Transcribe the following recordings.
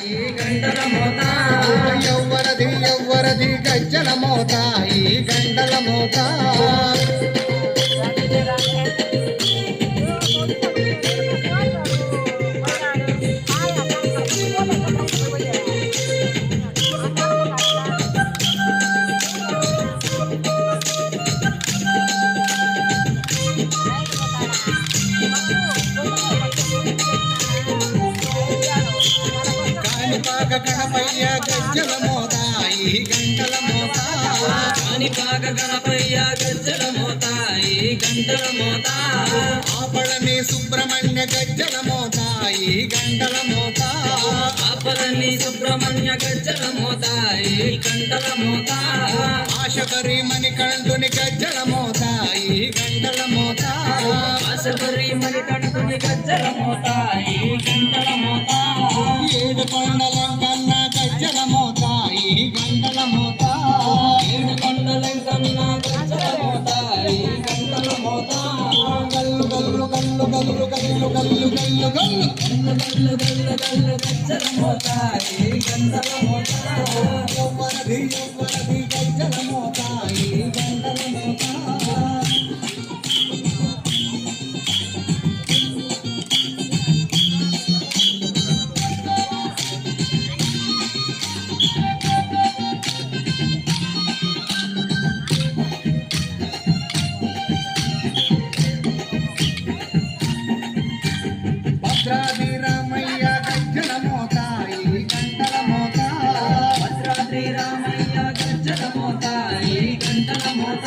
ఈ గంటల మోత ఎవ్వరది గజ్జల మోత ఈ గంటల మోత గణపయ్య గజ్జల మోత ఈ గంటల మోత కాణిపాక గణపయ్య గజ్జల మోత ఈ గంటల మోత ఆపళని సుబ్రహ్మణ్య గజ్జల మోత ఈ గంటల మోత ఆపళని సుబ్రహ్మణ్య గజ్జల మోత ఈ గంటల మోత ఆశబరి మణికంఠుని గజ్జల మోత ఈ గంటల మోత ఆశబరి మణికంఠుని గజ్జల మోత ఈ గంటల మోత ఏడు కొండల కన్నా గజ్జల మోత ఈ గంటల మోత ఏడు కొండల కన్నా గజ్జల మోత ఈ గంటల మోత గల్లు గల్లు గల్లు గల్లు గల్లు గల్లు గల్లు గల్లు గల్లు గల్లు గల్లు గజ్జల మోత ఈ గంటల మోత ఎవ్వరది గజ్జల మోత ఈ గంటల మోత భద్రాద్రి రామయ్య గజ్జల మోత ఈ గంటల మోత భద్రాద్రి రామయ్య గజ్జల మోత ఈ గంటల మోత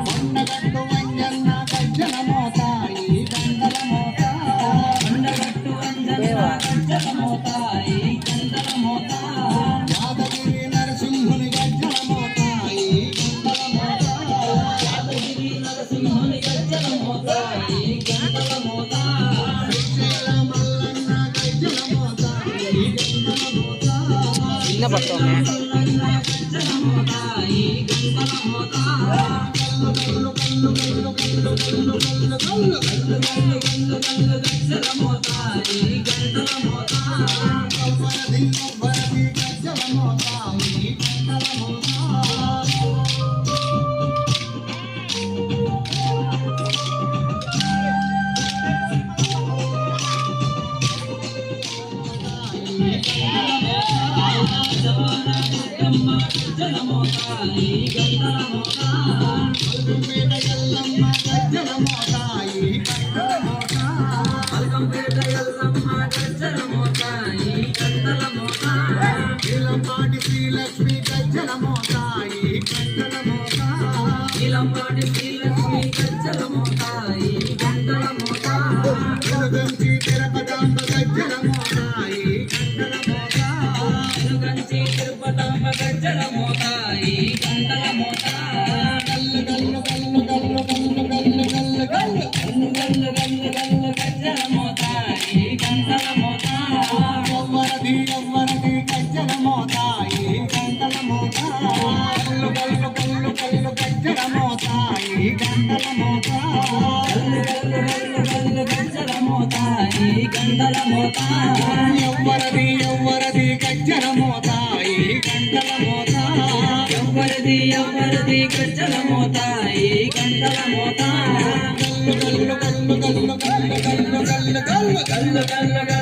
కొండగట్టు వంజన్న గజ్జల మోత ఈ గంటల మోత కొండగట్టు అంజన్న గజ్జల మోత ఈ గంటల మోత యాదగిరి నరసింహుని గజ్జల మోత ఈ గంటల మోత యాదగిరి నరసింహుని గజ్జల మోత ఈ గంటల మోత శ్రీశైల మల్లన్న గజ్జల మోత ఈ గంటల మోత చిన్న పట్టుకోమే గజ్జల మోత ఈ గంటల మోత గల్లు గల్లు గల్లు గల్లు గల్లు గల్లు గల్లు గల్లు గల్లు గల్లు గల్లు గజ్జల మోత ఈ గంటల మోత ఎవ్వరది గజ్జల మోత ఈ గంటల మోత గజ్జల మోత ఈ గంటల మోత మల్కంపేట ఎల్లమ్మ గజ్జల మోత ఈ గంటల మోత మల్కంపేట ఎల్లమ్మ గజ్జల మోత ఈ గంటల మోత నీలంపాటి శ్రీలక్ష్మి గజ్జల మోత ఈ గంటల మోత నీలంపాటి శ్రీలక్ష్మి గజ్జల మోత ఈ గంటల మోత వెలుగంచి తిరుపతాంబ గజ్జల మోత ఈ గంటల మోత వెలుగంచి తిరుపతాంబ గజ్జల మోత ఈ గంటల మోత గల్లు గల్లు గల్లు గల్లు గల్లు గల్లు గల్లు గల్లు గల్లు గల్లు గల్లు గల్లు గజ్జల మోత ఈ గంటల మోత ఎవ్వరది గజ్జల మోత ఈ గంటల మోత గల్లు గల్లు గల్లు గల్లు గజ్జల మోత ఈ గంటల మోత గల్లు గల్లు గల్లు గల్లు గజ్జల మోత ఈ గంటల మోత ఎవ్వరది గజ్జల మోత ఈ గంటల మోత ఎవ్వరిది గజ్జల మోత ఈ గంటల మోత గల్లు గల్లు గల్లు గల్లు గల్లు గల్లు గల్లు గల్లు గల్లు గల్లు